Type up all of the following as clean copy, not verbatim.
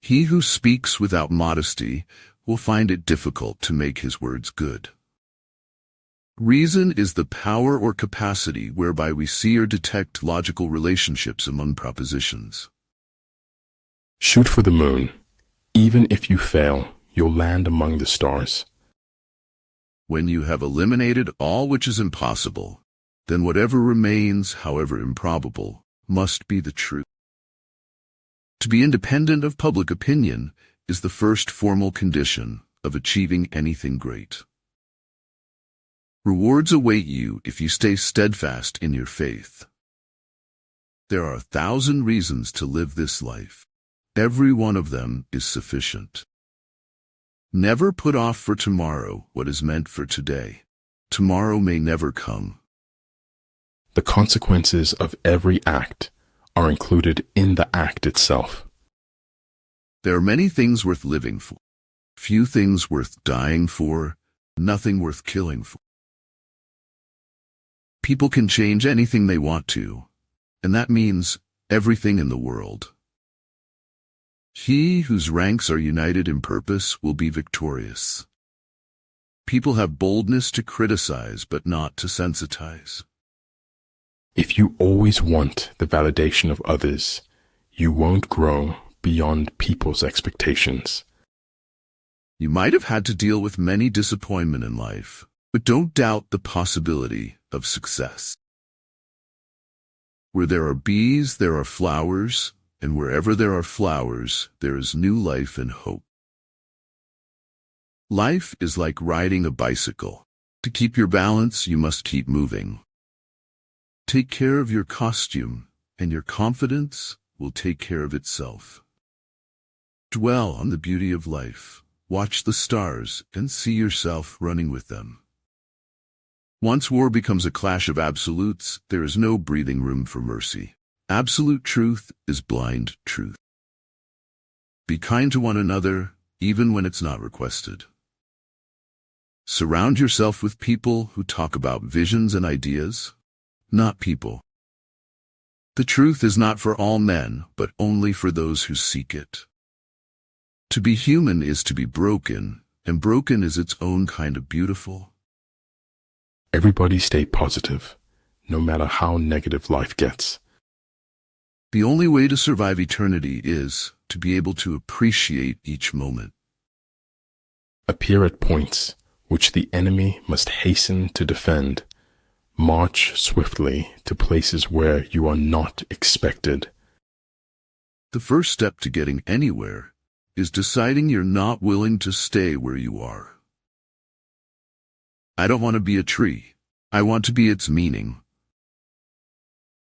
He who speaks without modesty will find it difficult to make his words good. Reason is the power or capacity whereby we see or detect logical relationships among propositions. Shoot for the moon. Even if you fail, you'll land among the stars. When you have eliminated all which is impossible, then whatever remains, however improbable, must be the truth. To be independent of public opinion is the first formal condition of achieving anything great. Rewards await you if you stay steadfast in your faith. There are 1,000 reasons to live this life. Every one of them is sufficient. Never put off for tomorrow what is meant for today. Tomorrow may never come. The consequences of every act are included in the act itself. There are many things worth living for, few things worth dying for, nothing worth killing for. People can change anything they want to, and that means everything in the world. He whose ranks are united in purpose will be victorious. People have boldness to criticize, but not to sensitize. If you always want the validation of others, you won't grow beyond people's expectations. You might have had to deal with many disappointments in life, but don't doubt the possibility of success. Where there are bees, there are flowers, and wherever there are flowers, there is new life and hope. Life is like riding a bicycle. To keep your balance, you must keep moving. Take care of your costume, and your confidence will take care of itself. Dwell on the beauty of life. Watch the stars and see yourself running with them. Once war becomes a clash of absolutes, there is no breathing room for mercy. Absolute truth is blind truth. Be kind to one another, even when it's not requested. Surround yourself with people who talk about visions and ideas, not people. The truth is not for all men, but only for those who seek it. To be human is to be broken, and broken is its own kind of beautiful. Everybody stay positive, no matter how negative life gets. The only way to survive eternity is to be able to appreciate each moment. Appear at points which the enemy must hasten to defend. March swiftly to places where you are not expected. The first step to getting anywhere is deciding you're not willing to stay where you are. I don't want to be a tree. I want to be its meaning.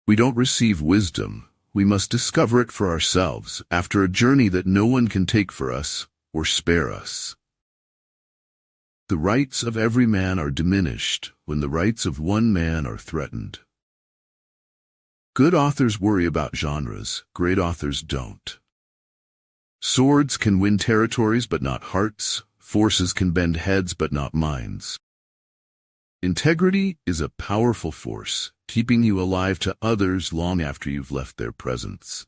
We don't receive wisdom. We must discover it for ourselves after a journey that no one can take for us or spare us. The rights of every man are diminished when the rights of one man are threatened. Good authors worry about genres, great authors don't. Swords can win territories but not hearts. Forces can bend heads but not minds. Integrity is a powerful force, keeping you alive to others long after you've left their presence.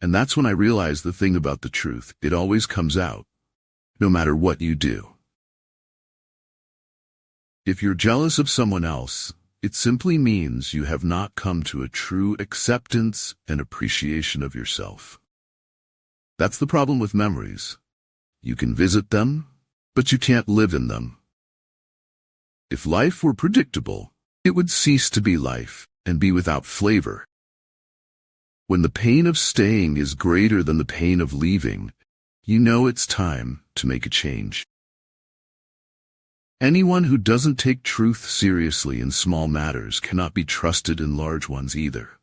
And that's when I realized the thing about the truth: it always comes out, no matter what you do. If you're jealous of someone else, it simply means you have not come to a true acceptance and appreciation of yourself. That's the problem with memories. You can visit them, but you can't live in them. If life were predictable, it would cease to be life and be without flavor. When the pain of staying is greater than the pain of leaving, you know it's time to make a change. Anyone who doesn't take truth seriously in small matters cannot be trusted in large ones either.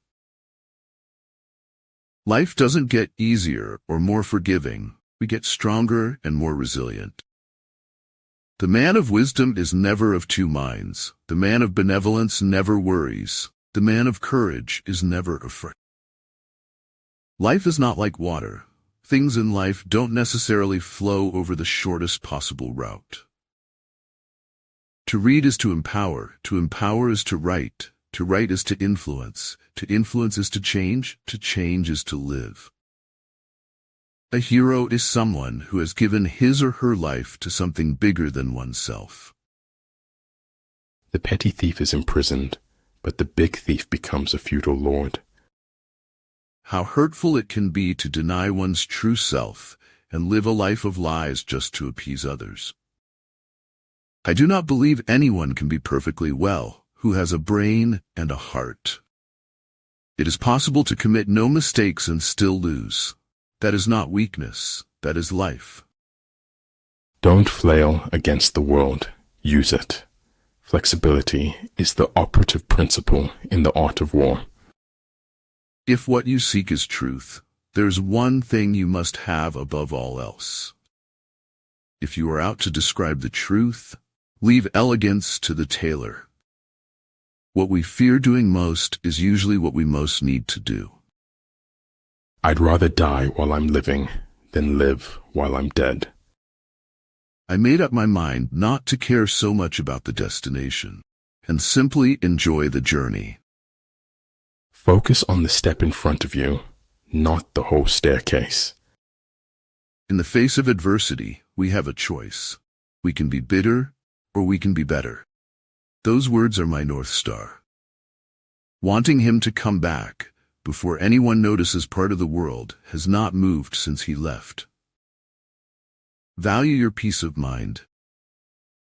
Life doesn't get easier or more forgiving. We get stronger and more resilient. The man of wisdom is never of two minds. The man of benevolence never worries. The man of courage is never afraid. Life is not like water. Things in life don't necessarily flow over the shortest possible route. To read is to empower is to write is to influence is to change is to live. A hero is someone who has given his or her life to something bigger than oneself. The petty thief is imprisoned, but the big thief becomes a feudal lord. How hurtful it can be to deny one's true self and live a life of lies just to appease others. I do not believe anyone can be perfectly well who has a brain and a heart. It is possible to commit no mistakes and still lose. That is not weakness, that is life. Don't flail against the world, use it. Flexibility is the operative principle in the art of war. If what you seek is truth, there's one thing you must have above all else. If you are out to describe the truth, leave elegance to the tailor. What we fear doing most is usually what we most need to do. I'd rather die while I'm living than live while I'm dead. I made up my mind not to care so much about the destination, and simply enjoy the journey. Focus on the step in front of you, not the whole staircase. In the face of adversity, we have a choice. We can be bitter, or we can be better. Those words are my North Star. Wanting him to come back before anyone notices part of the world has not moved since he left. Value your peace of mind.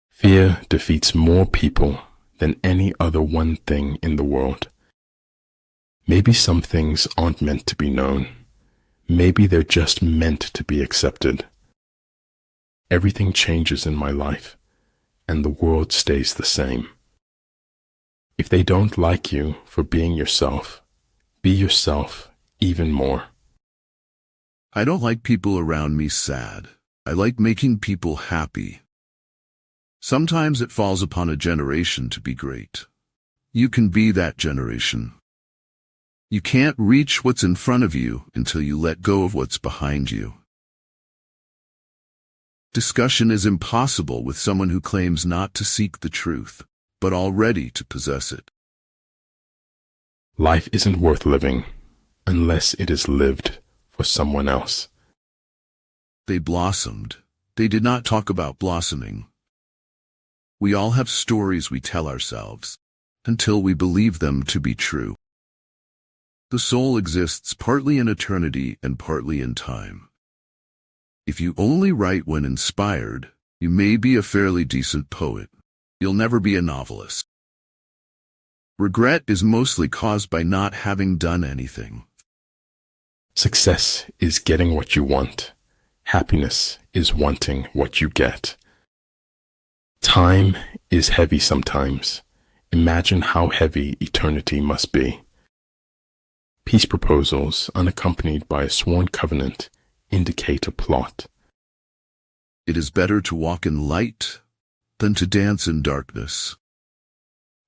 Fear defeats more people than any other one thing in the world. Maybe some things aren't meant to be known. Maybe they're just meant to be accepted. Everything changes in my life, and the world stays the same. If they don't like you for being yourself, be yourself even more. I don't like people around me sad. I like making people happy. Sometimes it falls upon a generation to be great. You can be that generation. You can't reach what's in front of you until you let go of what's behind you. Discussion is impossible with someone who claims not to seek the truth, but already to possess it. Life isn't worth living unless it is lived for someone else. They blossomed. They did not talk about blossoming. We all have stories we tell ourselves, until we believe them to be true. The soul exists partly in eternity and partly in time. If you only write when inspired, you may be a fairly decent poet. You'll never be a novelist. Regret is mostly caused by not having done anything. Success is getting what you want. Happiness is wanting what you get. Time is heavy sometimes. Imagine how heavy eternity must be. Peace proposals unaccompanied by a sworn covenant indicate a plot. It is better to walk in light than to dance in darkness.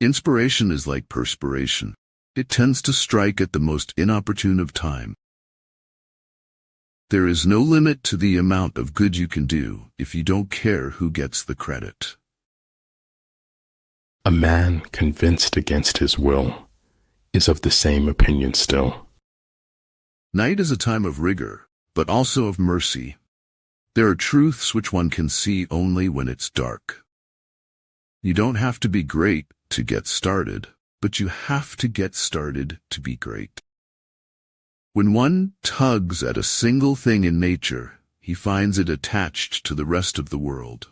Inspiration is like perspiration. It tends to strike at the most inopportune of time. There is no limit to the amount of good you can do if you don't care who gets the credit. A man convinced against his will is of the same opinion still. Night is a time of rigor, but also of mercy. There are truths which one can see only when it's dark. You don't have to be great to get started, but you have to get started to be great. When one tugs at a single thing in nature, he finds it attached to the rest of the world.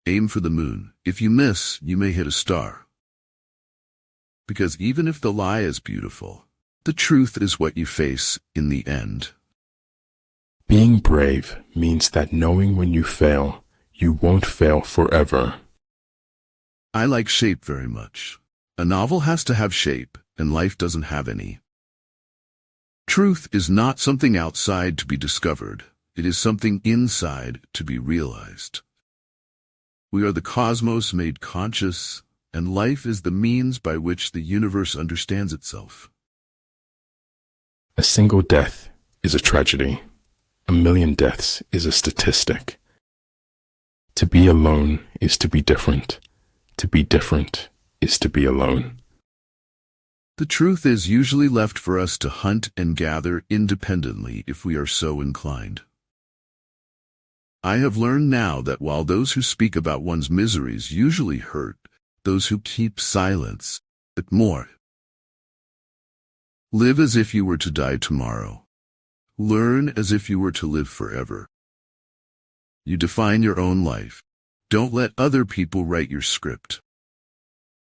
Aim for the moon. If you miss, you may hit a star. Because even if the lie is beautiful, the truth is what you face in the end. Being brave means that knowing when you fail, you won't fail forever. I like shape very much. A novel has to have shape, and life doesn't have any. Truth is not something outside to be discovered. It is something inside to be realized. We are the cosmos made conscious, and life is the means by which the universe understands itself. A single death is a tragedy. 1,000,000 deaths is a statistic. To be alone is to be different. To be different is to be alone. The truth is usually left for us to hunt and gather independently if we are so inclined. I have learned now that while those who speak about one's miseries usually hurt, those who keep silence hurt more. Live as if you were to die tomorrow. Learn as if you were to live forever. You define your own life. Don't let other people write your script.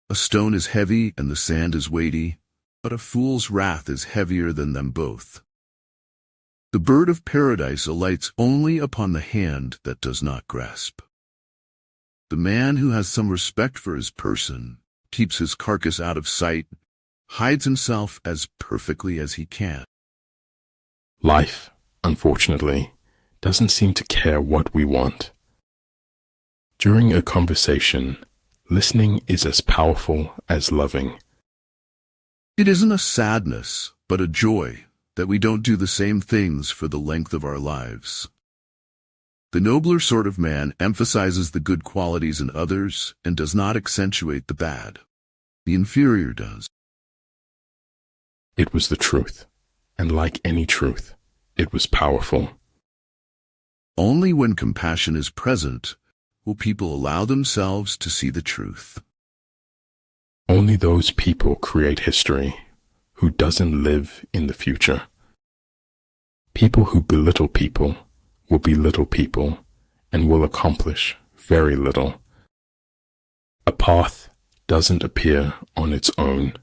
A stone is heavy and the sand is weighty, but a fool's wrath is heavier than them both. The bird of paradise alights only upon the hand that does not grasp. The man who has some respect for his person, keeps his carcass out of sight, hides himself as perfectly as he can. Life, unfortunately, doesn't seem to care what we want. During a conversation, listening is as powerful as loving. It isn't a sadness, but a joy that we don't do the same things for the length of our lives. The nobler sort of man emphasizes the good qualities in others and does not accentuate the bad. The inferior does. It was the truth, and like any truth, it was powerful. Only when compassion is present will people allow themselves to see the truth. Only those people create history who doesn't live in the future. People who belittle people will belittle people and will accomplish very little. A path doesn't appear on its own.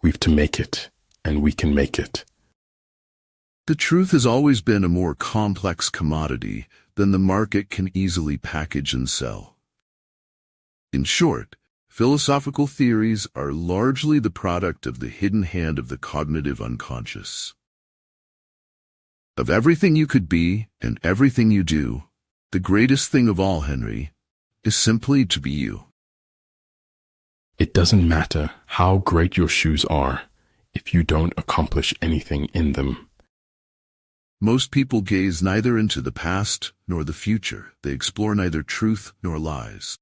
We've to make it, and we can make it. The truth has always been a more complex commodity than the market can easily package and sell. In short, philosophical theories are largely the product of the hidden hand of the cognitive unconscious. Of everything you could be and everything you do, the greatest thing of all, Henry, is simply to be you. It doesn't matter how great your shoes are if you don't accomplish anything in them. Most people gaze neither into the past nor the future. They explore neither truth nor lies.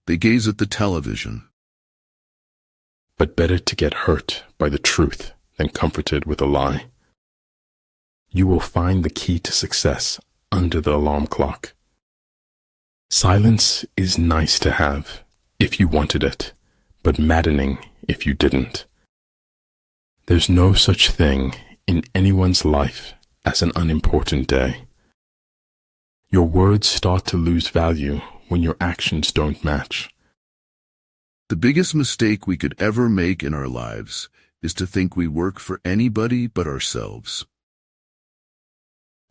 They gaze at the television. But better to get hurt by the truth than comforted with a lie. You will find the key to success under the alarm clock. Silence is nice to have if you wanted it, but maddening if you didn't. There's no such thing in anyone's life as an unimportant day. Your words start to lose value when your actions don't match. The biggest mistake we could ever make in our lives is to think we work for anybody but ourselves.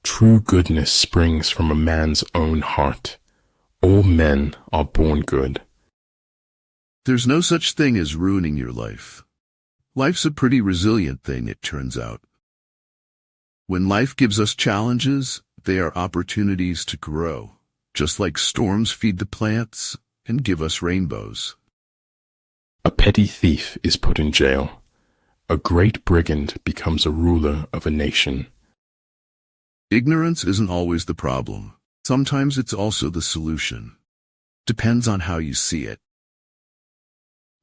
True goodness springs from a man's own heart. All men are born good. There's no such thing as ruining your life. Life's a pretty resilient thing, it turns out. When life gives us challenges, they are opportunities to grow, just like storms feed the plants and give us rainbows. A petty thief is put in jail. A great brigand becomes a ruler of a nation. Ignorance isn't always the problem. Sometimes it's also the solution. Depends on how you see it.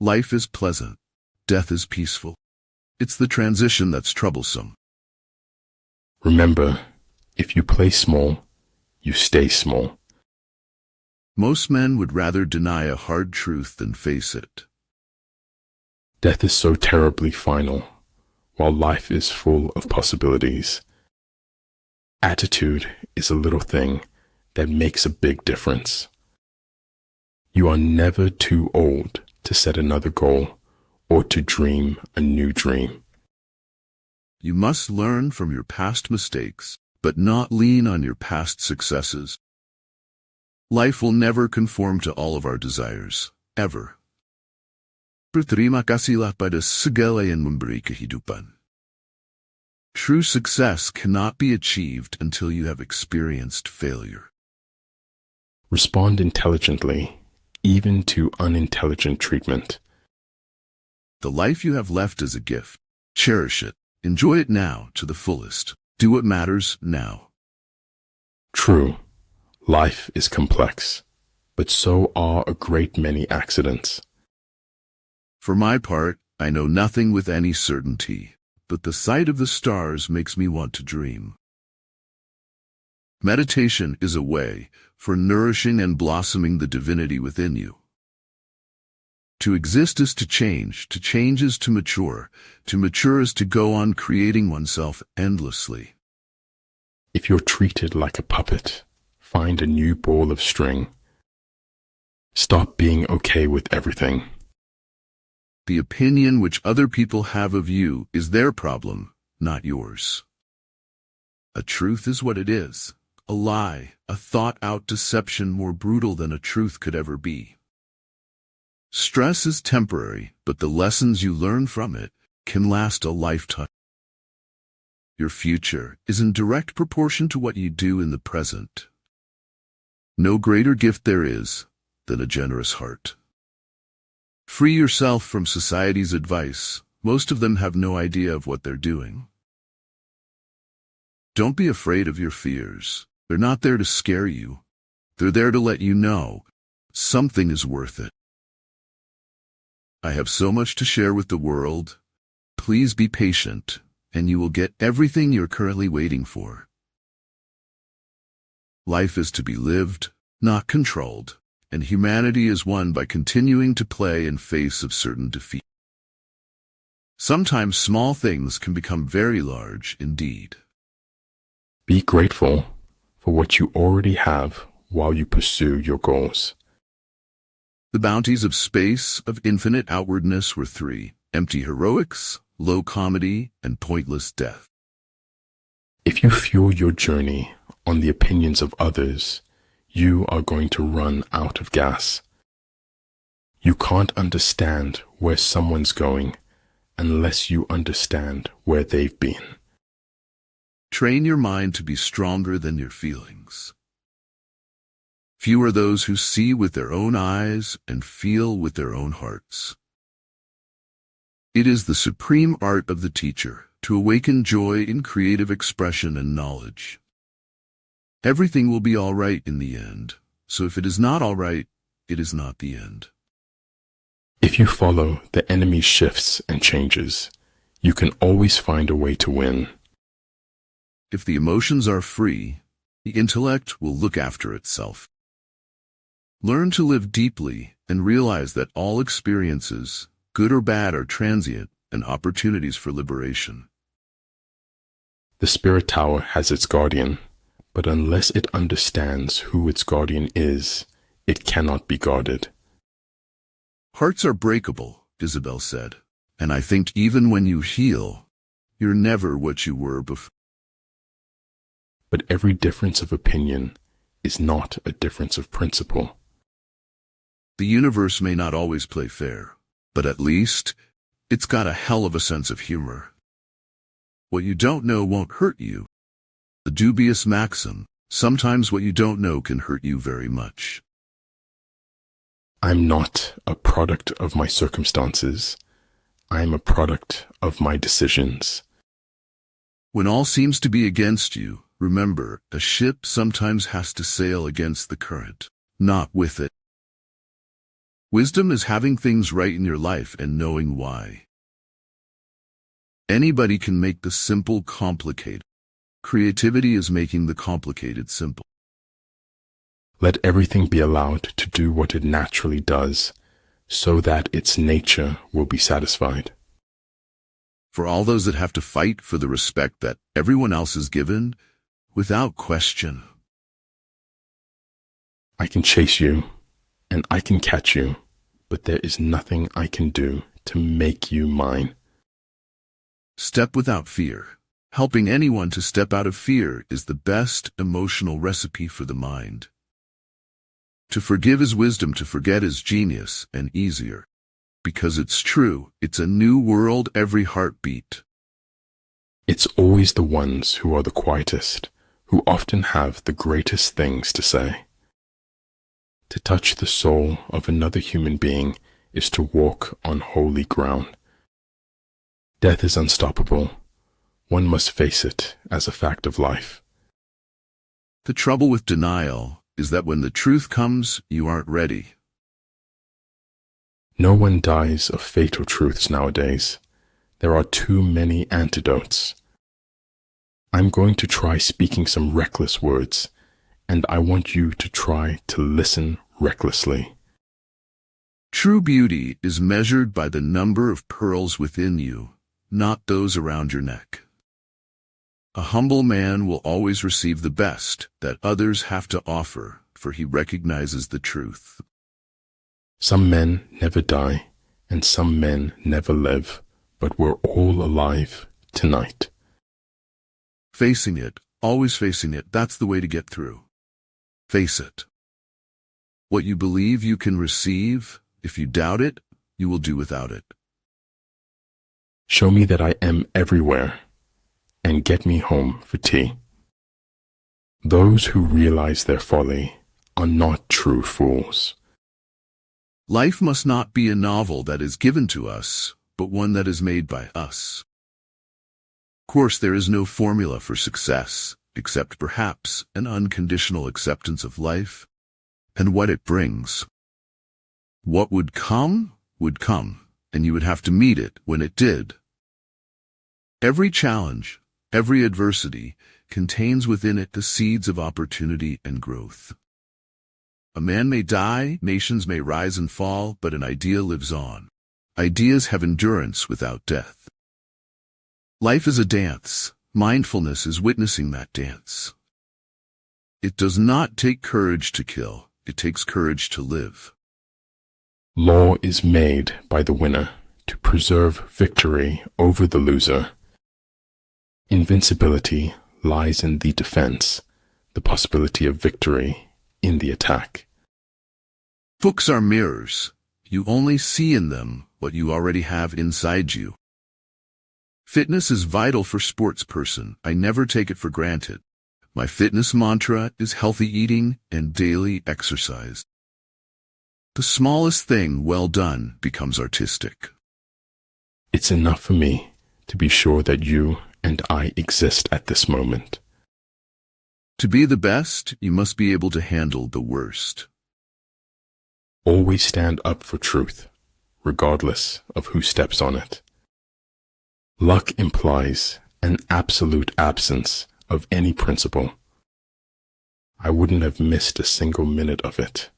Life is pleasant. Death is peaceful. It's the transition that's troublesome. Remember, if you play small, you stay small. Most men would rather deny a hard truth than face it. Death is so terribly final, while life is full of possibilities. Attitude is a little thing that makes a big difference. You are never too old to set another goal or to dream a new dream. You must learn from your past mistakes, but not lean on your past successes. Life will never conform to all of our desires, ever. Berterima kasihlah pada segala yang memberi kehidupan. True success cannot be achieved until you have experienced failure. Respond intelligently, even to unintelligent treatment. The life you have left is a gift. Cherish it. Enjoy it now to the fullest. Do what matters now. True, life is complex, but so are a great many accidents. For my part, I know nothing with any certainty, but the sight of the stars makes me want to dream. Meditation is a way for nourishing and blossoming the divinity within you. To exist is to change is to mature is to go on creating oneself endlessly. If you're treated like a puppet, find a new ball of string. Stop being okay with everything. The opinion which other people have of you is their problem, not yours. A truth is what it is, a lie, a thought-out deception more brutal than a truth could ever be. Stress is temporary, but the lessons you learn from it can last a lifetime. Your future is in direct proportion to what you do in the present. No greater gift there is than a generous heart. Free yourself from society's advice. Most of them have no idea of what they're doing. Don't be afraid of your fears. They're not there to scare you. They're there to let you know something is worth it. I have so much to share with the world. Please be patient, and you will get everything you're currently waiting for. Life is to be lived, not controlled, and humanity is won by continuing to play in face of certain defeat. Sometimes small things can become very large indeed. Be grateful for what you already have while you pursue your goals. The bounties of space, of infinite outwardness were three: empty heroics, low comedy, and pointless death. If you fuel your journey on the opinions of others, you are going to run out of gas. You can't understand where someone's going unless you understand where they've been. Train your mind to be stronger than your feelings. Few are those who see with their own eyes and feel with their own hearts. It is the supreme art of the teacher to awaken joy in creative expression and knowledge. Everything will be all right in the end, so if it is not all right, it is not the end. If you follow the enemy's shifts and changes, you can always find a way to win. If the emotions are free, the intellect will look after itself. Learn to live deeply and realize that all experiences, good or bad, are transient and opportunities for liberation. The spirit tower has its guardian, but unless it understands who its guardian is, it cannot be guarded. Hearts are breakable, Isabel said, and I think even when you heal, you're never what you were before. But every difference of opinion is not a difference of principle. The universe may not always play fair, but at least it's got a hell of a sense of humor. What you don't know won't hurt you. The dubious maxim, sometimes what you don't know can hurt you very much. I'm not a product of my circumstances. I'm a product of my decisions. When all seems to be against you, remember, a ship sometimes has to sail against the current, not with it. Wisdom is having things right in your life and knowing why. Anybody can make the simple complicated. Creativity is making the complicated simple. Let everything be allowed to do what it naturally does, so that its nature will be satisfied. For all those that have to fight for the respect that everyone else is given, without question. I can chase you, and I can catch you, but there is nothing I can do to make you mine. Step without fear. Helping anyone to step out of fear is the best emotional recipe for the mind. To forgive is wisdom, to forget is genius and easier. Because it's true, it's a new world every heartbeat. It's always the ones who are the quietest, who often have the greatest things to say. To touch the soul of another human being is to walk on holy ground. Death is unstoppable. One must face it as a fact of life. The trouble with denial is that when the truth comes, you aren't ready. No one dies of fatal truths nowadays. There are too many antidotes. I'm going to try speaking some reckless words, and I want you to try to listen recklessly. True beauty is measured by the number of pearls within you, not those around your neck. A humble man will always receive the best that others have to offer, for he recognizes the truth. Some men never die, and some men never live, but we're all alive tonight. Facing it, always facing it, that's the way to get through. Face it. What you believe you can receive, if you doubt it, you will do without it. Show me that I am everywhere, and get me home for tea. Those who realize their folly are not true fools. Life must not be a novel that is given to us, but one that is made by us. Of course, there is no formula for success, except perhaps an unconditional acceptance of life and what it brings. What would come, and you would have to meet it when it did. Every challenge, every adversity, contains within it the seeds of opportunity and growth. A man may die, nations may rise and fall, but an idea lives on. Ideas have endurance without death. Life is a dance. Mindfulness is witnessing that dance. It does not take courage to kill. It takes courage to live. Law is made by the winner to preserve victory over the loser. Invincibility lies in the defense, the possibility of victory in the attack. Books are mirrors. You only see in them what you already have inside you. Fitness is vital for sports person. I never take it for granted. My fitness mantra is healthy eating and daily exercise. The smallest thing well done becomes artistic. It's enough for me to be sure that you and I exist at this moment. To be the best, you must be able to handle the worst. Always stand up for truth, regardless of who steps on it. Luck implies an absolute absence of any principle. I wouldn't have missed a single minute of it,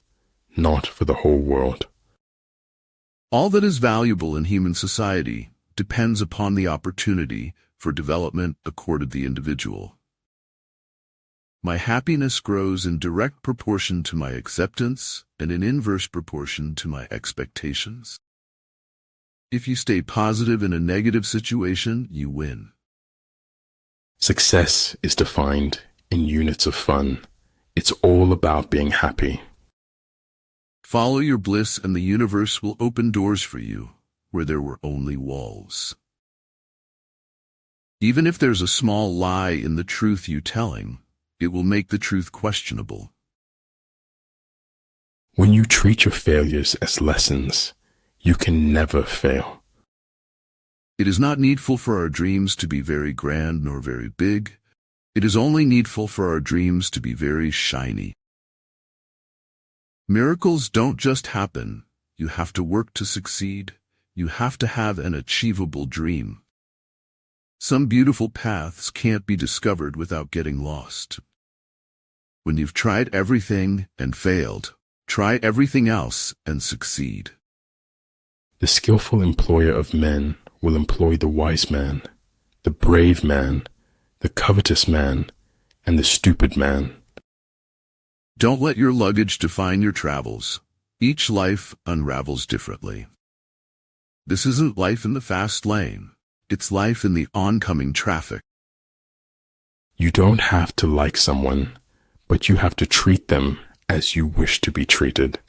not for the whole world. All that is valuable in human society depends upon the opportunity for development accorded the individual. My happiness grows in direct proportion to my acceptance and in inverse proportion to my expectations. If you stay positive in a negative situation, you win. Success is defined in units of fun. It's all about being happy. Follow your bliss and the universe will open doors for you where there were only walls. Even if there's a small lie in the truth you're telling, it will make the truth questionable. When you treat your failures as lessons, you can never fail. It is not needful for our dreams to be very grand nor very big. It is only needful for our dreams to be very shiny. Miracles don't just happen. You have to work to succeed. You have to have an achievable dream. Some beautiful paths can't be discovered without getting lost. When you've tried everything and failed, try everything else and succeed. The skillful employer of men will employ the wise man, the brave man, the covetous man, and the stupid man. Don't let your luggage define your travels. Each life unravels differently. This isn't life in the fast lane. It's life in the oncoming traffic. You don't have to like someone, but you have to treat them as you wish to be treated.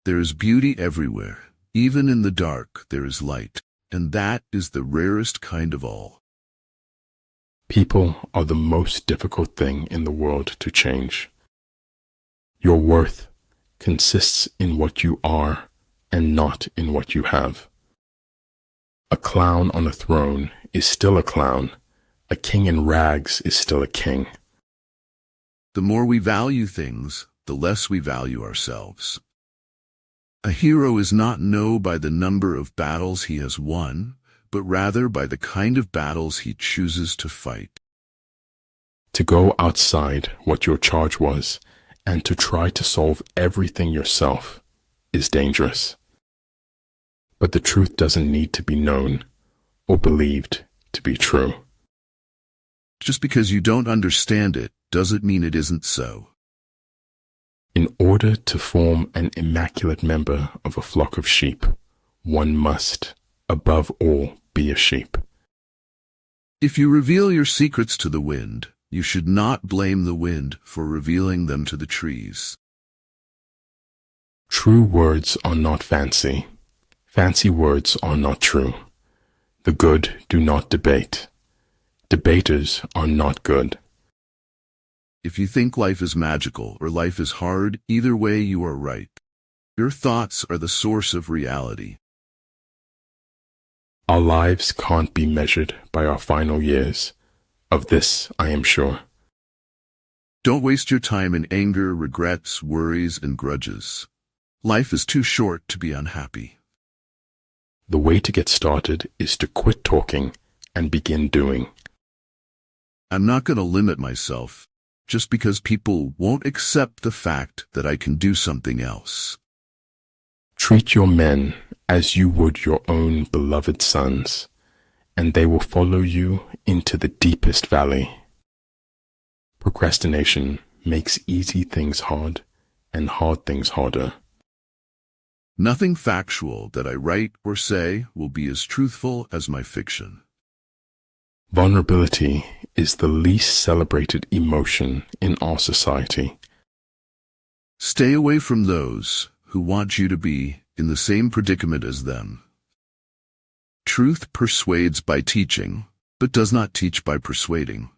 There is beauty everywhere. Even in the dark, there is light, and that is the rarest kind of all. People are the most difficult thing in the world to change. Your worth consists in what you are and not in what you have. A clown on a throne is still a clown. A king in rags is still a king. The more we value things, the less we value ourselves. A hero is not known by the number of battles he has won, but rather by the kind of battles he chooses to fight. To go outside what your charge was and to try to solve everything yourself is dangerous. But the truth doesn't need to be known or believed to be true. Just because you don't understand it doesn't mean it isn't so. In order to form an immaculate member of a flock of sheep, one must, above all, be a sheep. If you reveal your secrets to the wind, you should not blame the wind for revealing them to the trees. True words are not fancy. Fancy words are not true. The good do not debate. Debaters are not good. If you think life is magical or life is hard, either way you are right. Your thoughts are the source of reality. Our lives can't be measured by our final years. Of this I am sure. Don't waste your time in anger, regrets, worries, and grudges. Life is too short to be unhappy. The way to get started is to quit talking and begin doing. I'm not going to limit myself just because people won't accept the fact that I can do something else. Treat your men as you would your own beloved sons, and they will follow you into the deepest valley. Procrastination makes easy things hard and hard things harder. Nothing factual that I write or say will be as truthful as my fiction. Vulnerability is the least celebrated emotion in our society. Stay away from those who want you to be in the same predicament as them. Truth persuades by teaching, but does not teach by persuading.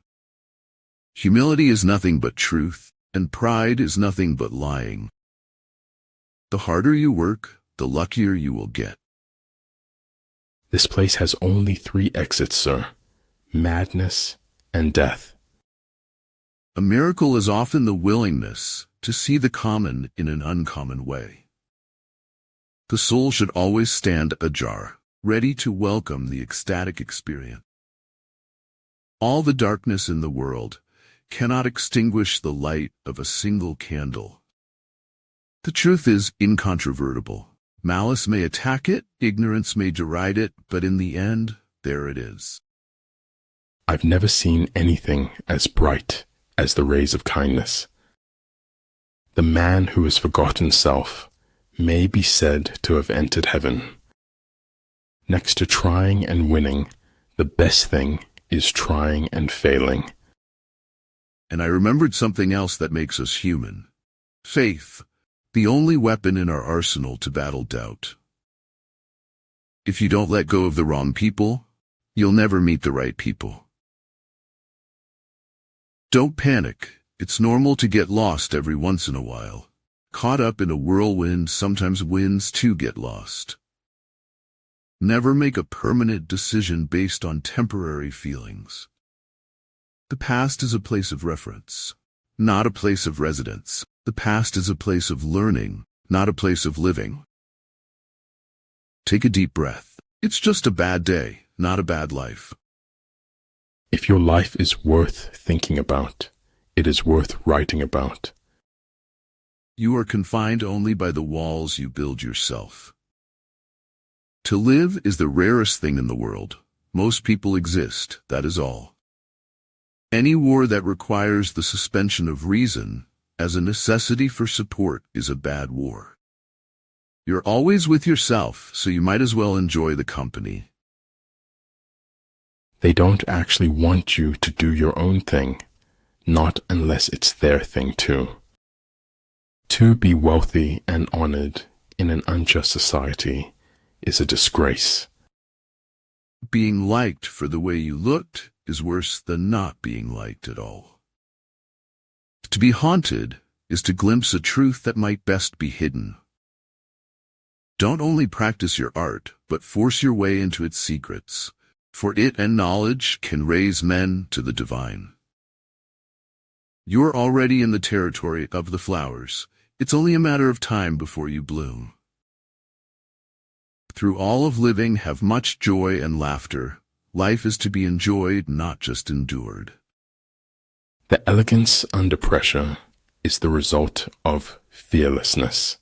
Humility is nothing but truth, and pride is nothing but lying. The harder you work, the luckier you will get. This place has only 3 exits, sir: madness and death. A miracle is often the willingness to see the common in an uncommon way. The soul should always stand ajar, ready to welcome the ecstatic experience. All the darkness in the world cannot extinguish the light of a single candle. The truth is incontrovertible. Malice may attack it, ignorance may deride it, but in the end, there it is. I've never seen anything as bright as the rays of kindness. The man who has forgotten self may be said to have entered heaven. Next to trying and winning, the best thing is trying and failing. And I remembered something else that makes us human. Faith, the only weapon in our arsenal to battle doubt. If you don't let go of the wrong people, you'll never meet the right people. Don't panic. It's normal to get lost every once in a while. Caught up in a whirlwind, sometimes winds too get lost. Never make a permanent decision based on temporary feelings. The past is a place of reference, not a place of residence. The past is a place of learning, not a place of living. Take a deep breath. It's just a bad day, not a bad life. If your life is worth thinking about, it is worth writing about. You are confined only by the walls you build yourself. To live is the rarest thing in the world. Most people exist, that is all. Any war that requires the suspension of reason as a necessity for support is a bad war. You're always with yourself, so you might as well enjoy the company. They don't actually want you to do your own thing, not unless it's their thing too. To be wealthy and honored in an unjust society is a disgrace. Being liked for the way you looked is worse than not being liked at all. To be haunted is to glimpse a truth that might best be hidden. Don't only practice your art, but force your way into its secrets, for it and knowledge can raise men to the divine. You are already in the territory of the flowers. It's only a matter of time before you bloom. Through all of living have much joy and laughter. Life is to be enjoyed, not just endured. The elegance under pressure is the result of fearlessness.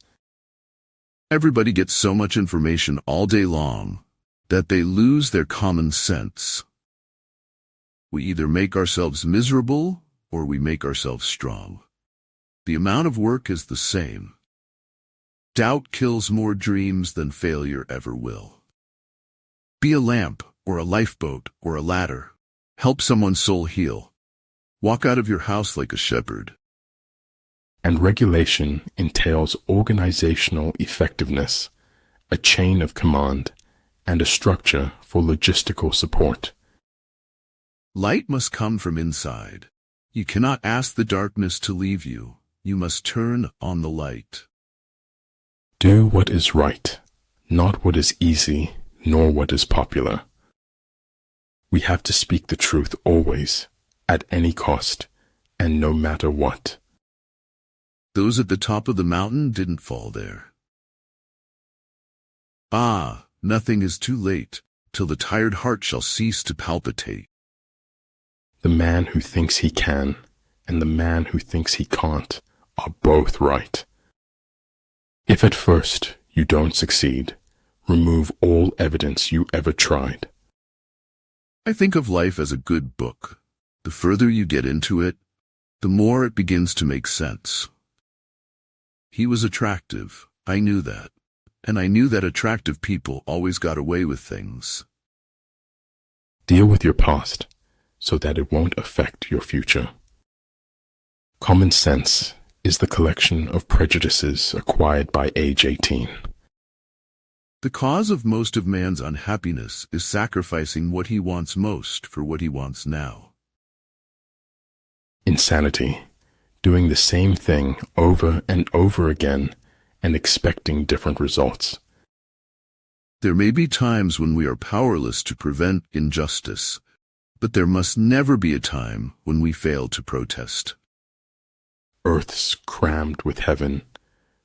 Everybody gets so much information all day long that they lose their common sense. We either make ourselves miserable or we make ourselves strong. The amount of work is the same. Doubt kills more dreams than failure ever will. Be a lamp or a lifeboat or a ladder. Help someone's soul heal. Walk out of your house like a shepherd. And regulation entails organizational effectiveness, a chain of command, and a structure for logistical support. Light must come from inside. You cannot ask the darkness to leave you. You must turn on the light. Do what is right, not what is easy, nor what is popular. We have to speak the truth always, at any cost, and no matter what. Those at the top of the mountain didn't fall there. Ah, nothing is too late, till the tired heart shall cease to palpitate. The man who thinks he can, and the man who thinks he can't, are both right. If at first you don't succeed, remove all evidence you ever tried. I think of life as a good book. The further you get into it, the more it begins to make sense. He was attractive, I knew that, and I knew that attractive people always got away with things. Deal with your past, so that it won't affect your future. Common sense is the collection of prejudices acquired by age 18. The cause of most of man's unhappiness is sacrificing what he wants most for what he wants now. Insanity, doing the same thing over and over again and expecting different results. There may be times when we are powerless to prevent injustice, but there must never be a time when we fail to protest. Earth's crammed with heaven,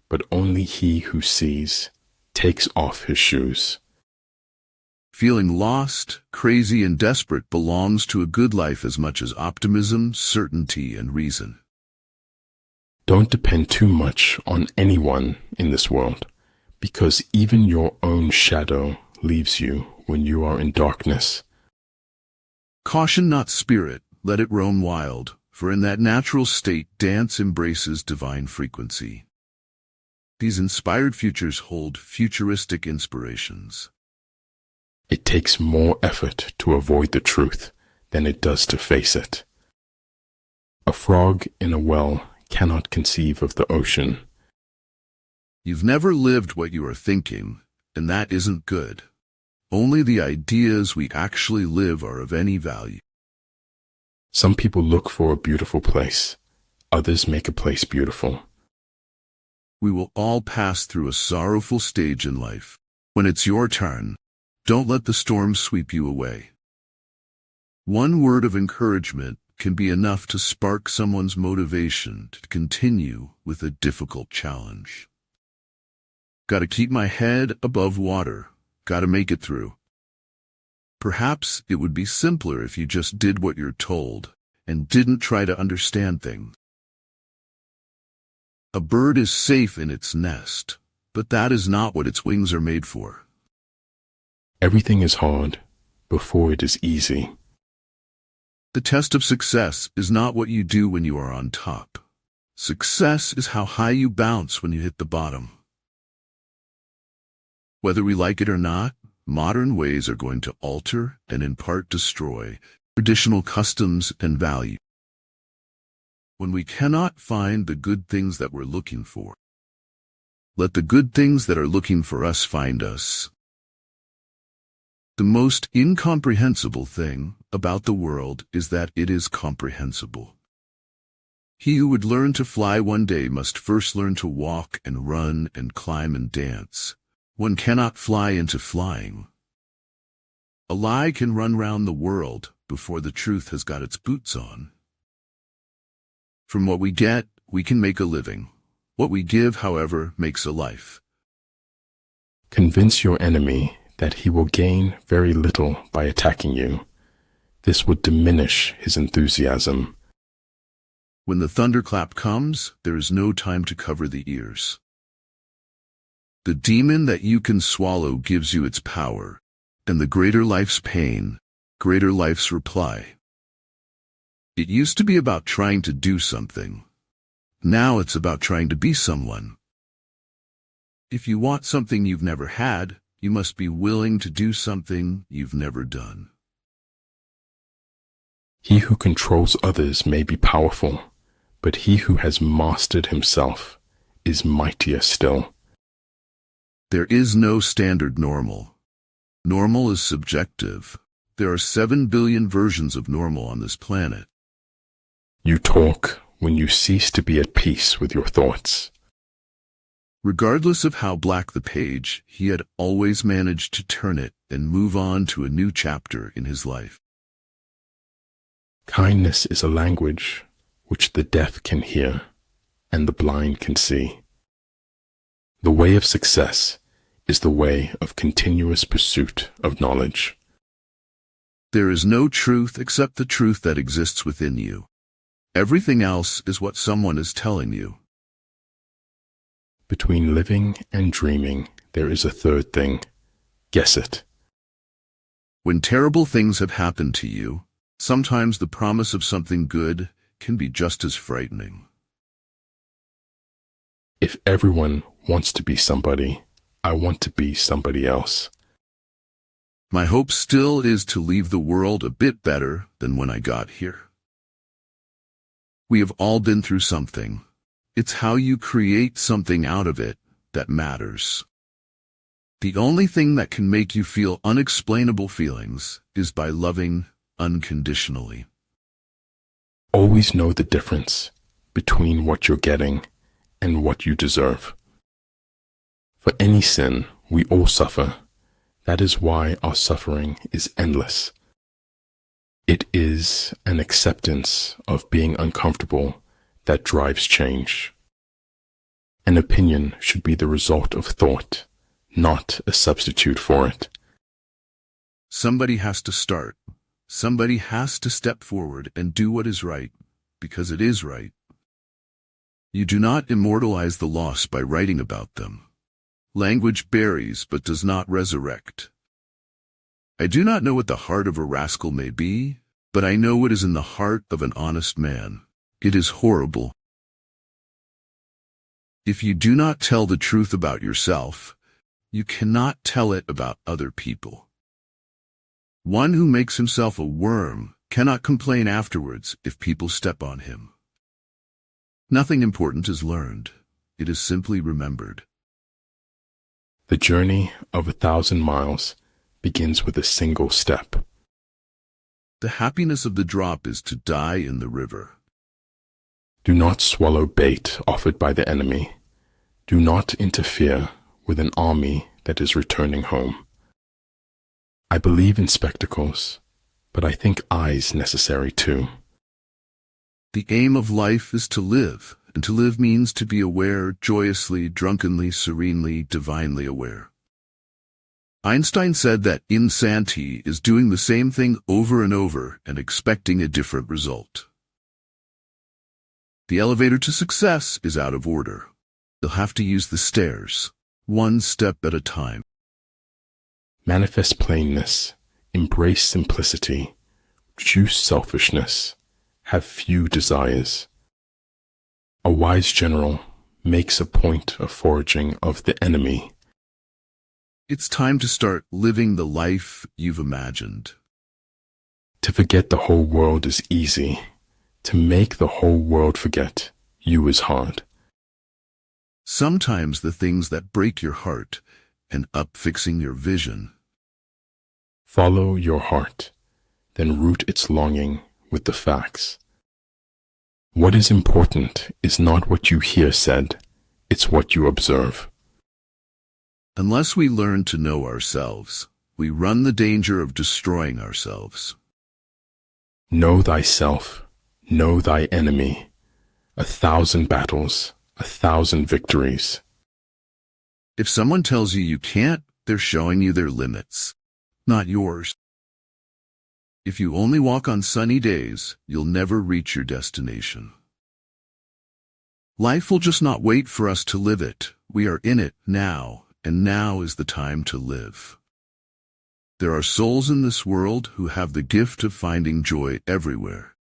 but only he who sees takes off his shoes. Feeling lost, crazy, and desperate belongs to a good life as much as optimism, certainty, and reason. Don't depend too much on anyone in this world, because even your own shadow leaves you when you are in darkness. Caution not spirit, let it roam wild, for in that natural state dance embraces divine frequency. These inspired futures hold futuristic inspirations. It takes more effort to avoid the truth than it does to face it. A frog in a well cannot conceive of the ocean. You've never lived what you are thinking, and that isn't good. Only the ideas we actually live are of any value. Some people look for a beautiful place. Others make a place beautiful. We will all pass through a sorrowful stage in life. When it's your turn, don't let the storm sweep you away. One word of encouragement can be enough to spark someone's motivation to continue with a difficult challenge. Gotta keep my head above water. Gotta make it through. Perhaps it would be simpler if you just did what you're told and didn't try to understand things. A bird is safe in its nest, but that is not what its wings are made for. Everything is hard before it is easy. The test of success is not what you do when you are on top. Success is how high you bounce when you hit the bottom. Whether we like it or not, modern ways are going to alter and in part destroy traditional customs and values. When we cannot find the good things that we're looking for, let the good things that are looking for us find us. The most incomprehensible thing about the world is that it is comprehensible. He who would learn to fly one day must first learn to walk and run and climb and dance. One cannot fly into flying. A lie can run round the world before the truth has got its boots on. From what we get, we can make a living. What we give, however, makes a life. Convince your enemy that he will gain very little by attacking you. This would diminish his enthusiasm. When the thunderclap comes, there is no time to cover the ears. The demon that you can swallow gives you its power, and the greater life's pain, greater life's reply. It used to be about trying to do something. Now it's about trying to be someone. If you want something you've never had, you must be willing to do something you've never done. He who controls others may be powerful, but he who has mastered himself is mightier still. There is no standard normal. Normal is subjective. There are 7 billion versions of normal on this planet. You talk when you cease to be at peace with your thoughts. Regardless of how black the page, he had always managed to turn it and move on to a new chapter in his life. Kindness is a language which the deaf can hear and the blind can see. The way of success is the way of continuous pursuit of knowledge. There is no truth except the truth that exists within you. Everything else is what someone is telling you. Between living and dreaming, there is a third thing. Guess it. When terrible things have happened to you, sometimes the promise of something good can be just as frightening. If everyone wants to be somebody, I want to be somebody else. My hope still is to leave the world a bit better than when I got here. We have all been through something. It's how you create something out of it that matters. The only thing that can make you feel unexplainable feelings is by loving unconditionally. Always know the difference between what you're getting and what you deserve. For any sin, we all suffer. That is why our suffering is endless. It is an acceptance of being uncomfortable that drives change. An opinion should be the result of thought, not a substitute for it. Somebody has to start. Somebody has to step forward and do what is right, because it is right. You do not immortalize the lost by writing about them. Language buries but does not resurrect. I do not know what the heart of a rascal may be, but I know what is in the heart of an honest man. It is horrible. If you do not tell the truth about yourself, you cannot tell it about other people. One who makes himself a worm cannot complain afterwards if people step on him. Nothing important is learned. It is simply remembered. The journey of 1,000 miles begins with a single step. The happiness of the drop is to die in the river. Do not swallow bait offered by the enemy. Do not interfere with an army that is returning home. I believe in spectacles, but I think eyes necessary too. The aim of life is to live, and to live means to be aware, joyously, drunkenly, serenely, divinely aware. Einstein said that insanity is doing the same thing over and over and expecting a different result. The elevator to success is out of order. You'll have to use the stairs, one step at a time. Manifest plainness, embrace simplicity, reduce selfishness, have few desires. A wise general makes a point of foraging of the enemy. It's time to start living the life you've imagined. To forget the whole world is easy. To make the whole world forget you is hard. Sometimes the things that break your heart end up fixing your vision. Follow your heart, then root its longing with the facts. What is important is not what you hear said, it's what you observe. Unless we learn to know ourselves, we run the danger of destroying ourselves. Know thyself, know thy enemy. 1,000 battles, 1,000 victories. If someone tells you you can't, they're showing you their limits, not yours. If you only walk on sunny days, you'll never reach your destination. Life will just not wait for us to live it. We are in it now, and now is the time to live. There are souls in this world who have the gift of finding joy everywhere,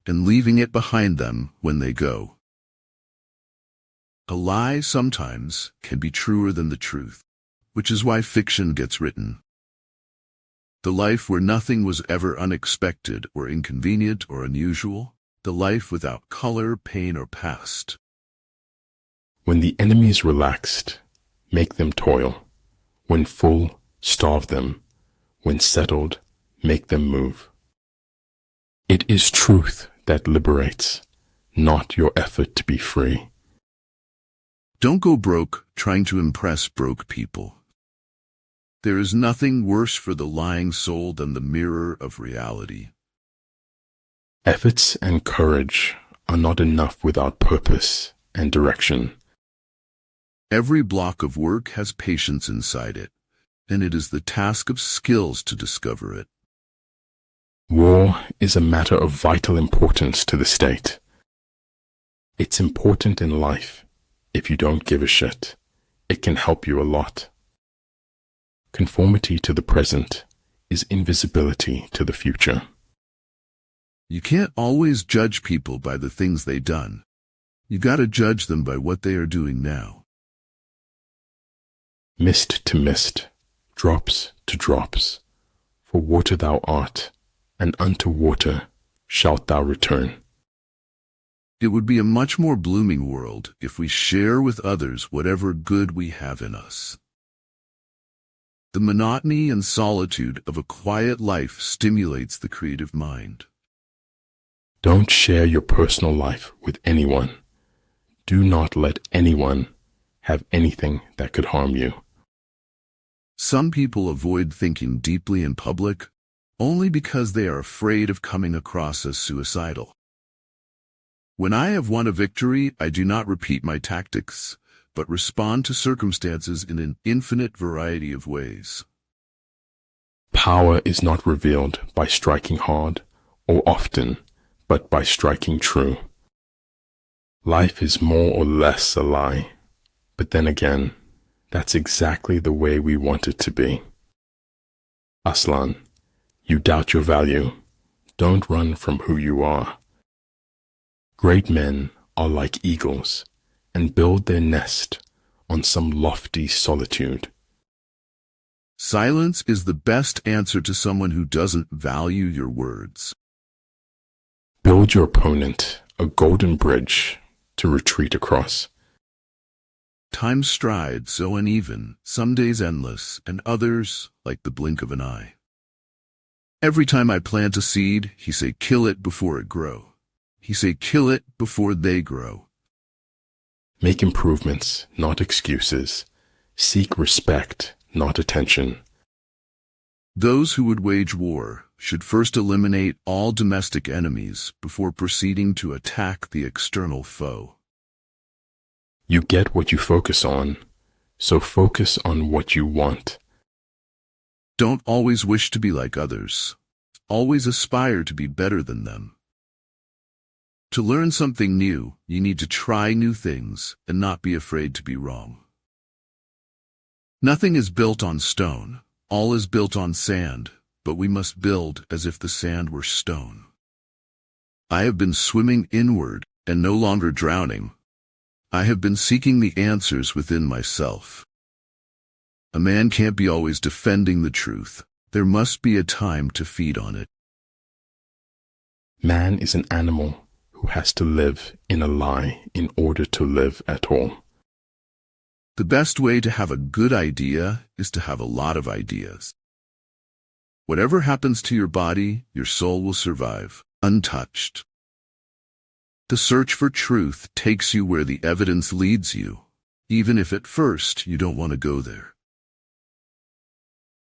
and leaving it behind them when they go. A lie sometimes can be truer than the truth, which is why fiction gets written. The life where nothing was ever unexpected or inconvenient or unusual, the life without color, pain, or past. When the enemy is relaxed, make them toil. When full, starve them. When settled, make them move. It is truth that liberates, not your effort to be free. Don't go broke trying to impress broke people. There is nothing worse for the lying soul than the mirror of reality. Efforts and courage are not enough without purpose and direction. Every block of work has patience inside it, and it is the task of skills to discover it. War is a matter of vital importance to the state. It's important in life. If you don't give a shit, it can help you a lot. Conformity to the present is invisibility to the future. You can't always judge people by the things they've done. You gotta judge them by what they are doing now. Mist to mist, drops to drops, for water thou art, and unto water shalt thou return. It would be a much more blooming world if we share with others whatever good we have in us. The monotony and solitude of a quiet life stimulates the creative mind. Don't share your personal life with anyone. Do not let anyone have anything that could harm you. Some people avoid thinking deeply in public only because they are afraid of coming across as suicidal. When I have won a victory, I do not repeat my tactics, but respond to circumstances in an infinite variety of ways. Power is not revealed by striking hard or often, but by striking true. Life is more or less a lie, but then again, that's exactly the way we want it to be. Aslan, you doubt your value. Don't run from who you are. Great men are like eagles and build their nest on some lofty solitude. Silence is the best answer to someone who doesn't value your words. Build your opponent a golden bridge to retreat across. Time's stride so uneven, some days endless, and others like the blink of an eye. Every time I plant a seed, he say, kill it before it grow. He say, kill it before they grow. Make improvements, not excuses. Seek respect, not attention. Those who would wage war should first eliminate all domestic enemies before proceeding to attack the external foe. You get what you focus on, so focus on what you want. Don't always wish to be like others. Always aspire to be better than them. To learn something new, you need to try new things and not be afraid to be wrong. Nothing is built on stone. All is built on sand, but we must build as if the sand were stone. I have been swimming inward and no longer drowning. I have been seeking the answers within myself. A man can't be always defending the truth. There must be a time to feed on it. Man is an animal who has to live in a lie in order to live at all. The best way to have a good idea is to have a lot of ideas. Whatever happens to your body, your soul will survive, untouched. The search for truth takes you where the evidence leads you, even if at first you don't want to go there.